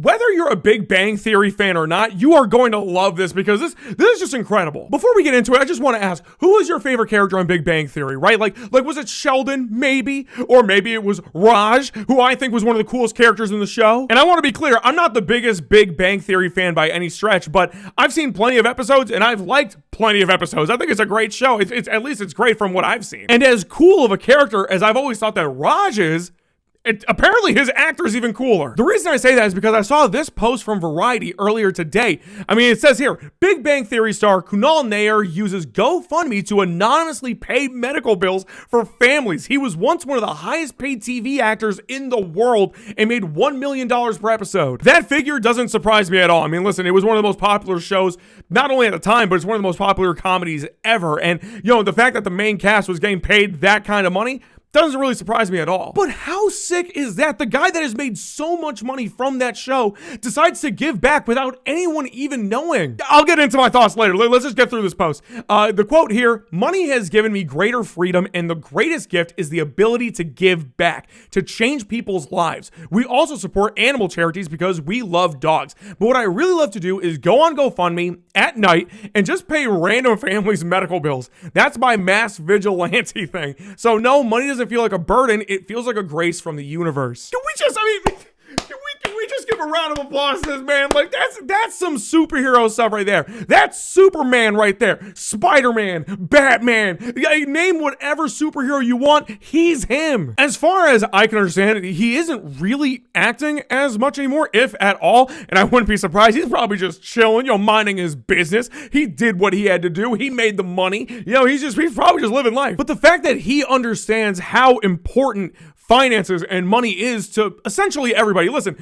Whether you're a Big Bang Theory fan or not, you are going to love this because this is just incredible. Before we get into it, I just want to ask, who was your favorite character on Big Bang Theory, right? Like was it Sheldon, maybe? Or maybe it was Raj, who I think was one of the coolest characters in the show. And I want to be clear, I'm not the biggest Big Bang Theory fan by any stretch, but I've seen plenty of episodes and I've liked plenty of episodes. I think it's a great show. It's at least it's great from what I've seen. And as cool of a character as I've always thought that Raj is, apparently his actor is even cooler. The reason I say that is because I saw this post from Variety earlier today. I mean, it says here, Big Bang Theory star Kunal Nayyar uses GoFundMe to anonymously pay medical bills for families. He was once one of the highest paid TV actors in the world and made $1 million per episode. That figure doesn't surprise me at all. I mean, listen, it was one of the most popular shows, not only at the time, but it's one of the most popular comedies ever. And, the fact that the main cast was getting paid that kind of money doesn't really surprise me at all. But how sick is that? The guy that has made so much money from that show decides to give back without anyone even knowing. I'll get into my thoughts later. Let's just get through this post. The quote here, money has given me greater freedom, and the greatest gift is the ability to give back, to change people's lives. We also support animal charities because we love dogs. But what I really love to do is go on GoFundMe at night and just pay random families medical bills. That's my mass vigilante thing. So no, money doesn't feel like a burden, it feels like a grace from the universe. Can we just give a round of applause to this man? Like, that's some superhero stuff right there. That's Superman right there. Spider-Man, Batman, name whatever superhero you want, he's him. As far as I can understand, he isn't really acting as much anymore, if at all, and I wouldn't be surprised. He's probably just chilling, minding his business. He did what he had to do. He made the money. He's probably just living life. But the fact that he understands how important finances and money is to essentially everybody. Listen,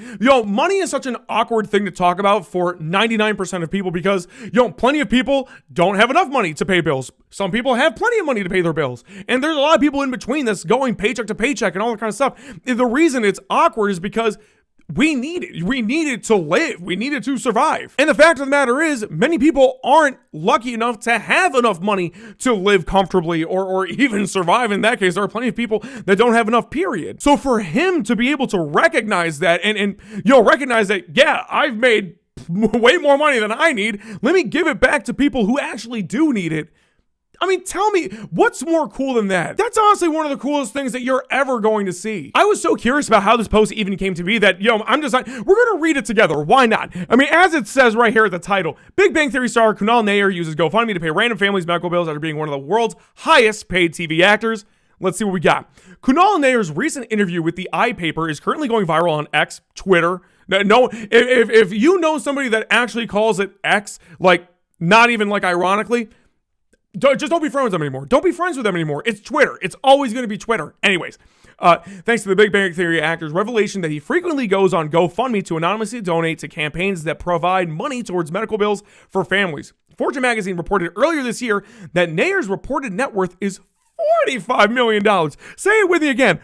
money is such an awkward thing to talk about for 99% of people because, plenty of people don't have enough money to pay bills. Some people have plenty of money to pay their bills. And there's a lot of people in between that's going paycheck to paycheck and all that kind of stuff. The reason it's awkward is because we need it. We need it to live. We need it to survive. And the fact of the matter is, many people aren't lucky enough to have enough money to live comfortably or even survive. In that case, there are plenty of people that don't have enough, period. So for him to be able to recognize that and recognize that, yeah, I've made way more money than I need. Let me give it back to people who actually do need it. I mean, tell me, what's more cool than that? That's honestly one of the coolest things that you're ever going to see. I was so curious about how this post even came to be that, I'm just like, we're going to read it together. Why not? I mean, as it says right here at the title, Big Bang Theory star Kunal Nayyar uses GoFundMe to pay random families medical bills after being one of the world's highest paid TV actors. Let's see what we got. Kunal Nayyar's recent interview with the iPaper is currently going viral on X, Twitter. No, if you know somebody that actually calls it X, like, not even like ironically, just don't be friends with them anymore. Don't be friends with them anymore. It's Twitter. It's always going to be Twitter. Anyways, thanks to the Big Bang Theory actor's revelation that he frequently goes on GoFundMe to anonymously donate to campaigns that provide money towards medical bills for families. Fortune magazine reported earlier this year that Nayyar's reported net worth is $45 million. Say it with me again.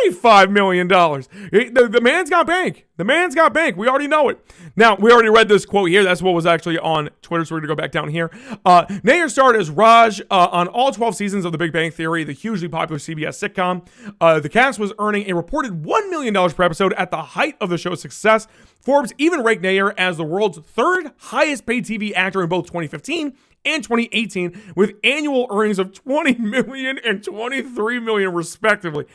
$45 million. The man's got bank. The man's got bank. We already know it. Now, we already read this quote here. That's what was actually on Twitter, so we're going to go back down here. Nayyar starred as Raj on all 12 seasons of The Big Bang Theory, the hugely popular CBS sitcom. The cast was earning a reported $1 million per episode at the height of the show's success. Forbes even ranked Nayyar as the world's third highest paid TV actor in both 2015 and 2018, with annual earnings of $20 million and $23 million respectively.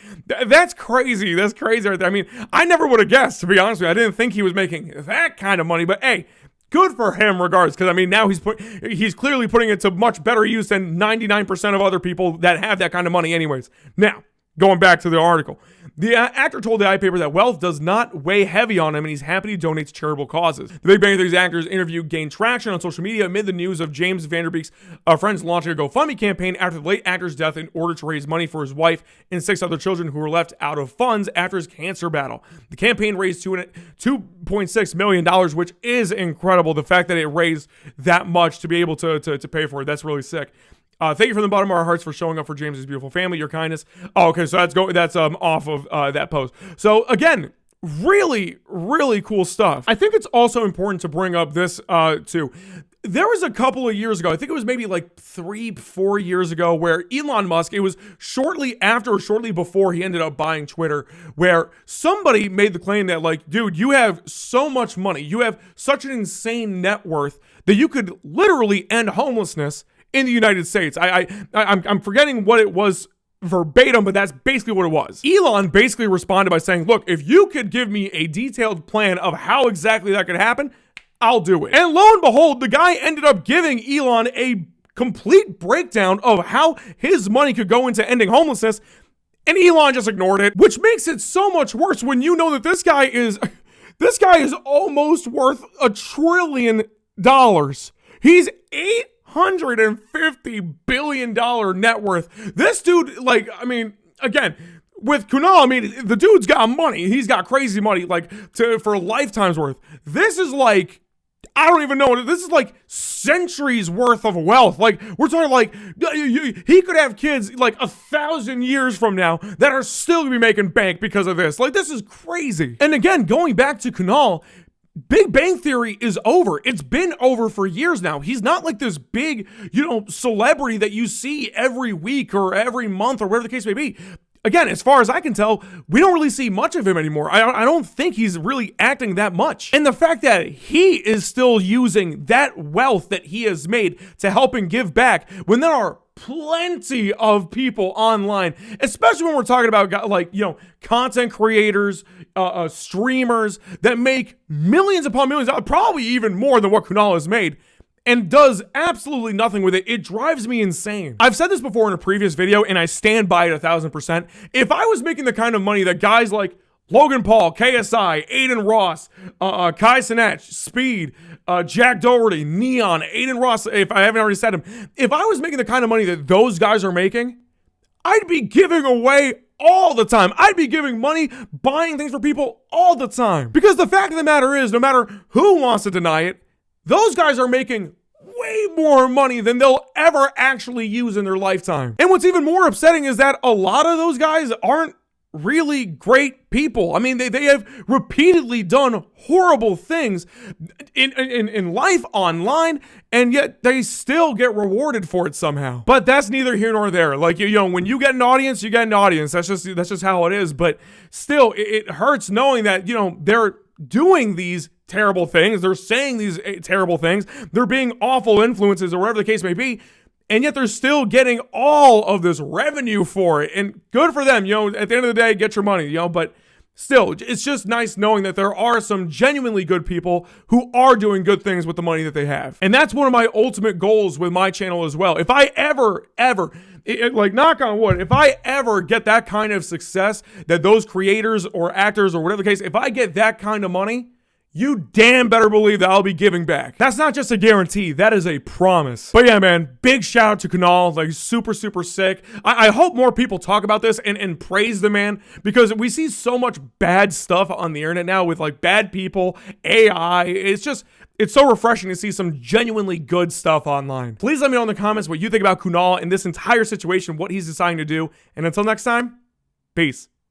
That's crazy. That's crazy right there. I mean, I never would have guessed, to be honest with you. I didn't think he was making that kind of money, but hey, good for him regardless, because I mean, now he's clearly putting it to much better use than 99% of other people that have that kind of money anyways. Now, going back to the article, the actor told the iPaper that wealth does not weigh heavy on him and he's happy to donate to charitable causes. The Big Bang Theory's actor's interview gained traction on social media amid the news of James Van Der Beek's friends launching a GoFundMe campaign after the late actor's death in order to raise money for his wife and 6 other children who were left out of funds after his cancer battle. The campaign raised $2.6 million, which is incredible. The fact that it raised that much to be able to pay for it, that's really sick. Thank you from the bottom of our hearts for showing up for James's beautiful family, your kindness. Oh, okay, so that's off of that post. So again, really, really cool stuff. I think it's also important to bring up this too. there was a couple of years ago, I think it was maybe like 3-4 years ago, where Elon Musk, it was shortly after or shortly before he ended up buying Twitter, where somebody made the claim that, like, dude, you have so much money, you have such an insane net worth that you could literally end homelessness in the United States. I'm forgetting what it was verbatim, but that's basically what it was. Elon basically responded by saying, look, if you could give me a detailed plan of how exactly that could happen, I'll do it. And lo and behold, the guy ended up giving Elon a complete breakdown of how his money could go into ending homelessness, and Elon just ignored it, which makes it so much worse when you know that this guy is almost worth $1 trillion. He's $850 billion net worth. This dude, like, I mean, again, with Kunal, I mean, the dude's got money. He's got crazy money, like, for a lifetime's worth. This is like, I don't even know. This is like centuries worth of wealth. Like, we're talking like, he could have kids like 1,000 years from now that are still gonna be making bank because of this. Like, this is crazy. And again, going back to Kunal, Big Bang Theory is over. It's been over for years now. He's not like this big, celebrity that you see every week or every month or whatever the case may be. Again, as far as I can tell, we don't really see much of him anymore. I don't think he's really acting that much. And the fact that he is still using that wealth that he has made to help and give back when there are plenty of people online, especially when we're talking about, like, content creators, streamers that make millions upon millions, probably even more than what Kunal has made, and does absolutely nothing with it. It drives me insane. I've said this before in a previous video, and I stand by it 1,000%. If I was making the kind of money that guys like Logan Paul, KSI, Aiden Ross, Kai Cenat, Speed, Jack Doherty, Neon, Aiden Ross, if I haven't already said him, if I was making the kind of money that those guys are making, I'd be giving away all the time. I'd be giving money, buying things for people all the time. Because the fact of the matter is, no matter who wants to deny it, those guys are making way more money than they'll ever actually use in their lifetime. And what's even more upsetting is that a lot of those guys aren't really great people. I mean, they have repeatedly done horrible things in life online, and yet they still get rewarded for it somehow. But that's neither here nor there. Like, when you get an audience, you get an audience. That's just how it is. But still, it hurts knowing that, they're doing these terrible things. They're saying these terrible things. They're being awful influences or whatever the case may be. And yet they're still getting all of this revenue for it. And good for them. At the end of the day, get your money, but still, it's just nice knowing that there are some genuinely good people who are doing good things with the money that they have. And that's one of my ultimate goals with my channel as well. If I ever, like, knock on wood, if I ever get that kind of success, that those creators or actors or whatever the case, if I get that kind of money, you damn better believe that I'll be giving back. That's not just a guarantee, that is a promise. But yeah, man, big shout out to Kunal, like, super, super sick. I hope more people talk about this and praise the man, because we see so much bad stuff on the internet now with, like, bad people, AI. It's so refreshing to see some genuinely good stuff online. Please let me know in the comments what you think about Kunal and this entire situation, what he's deciding to do. And until next time, peace.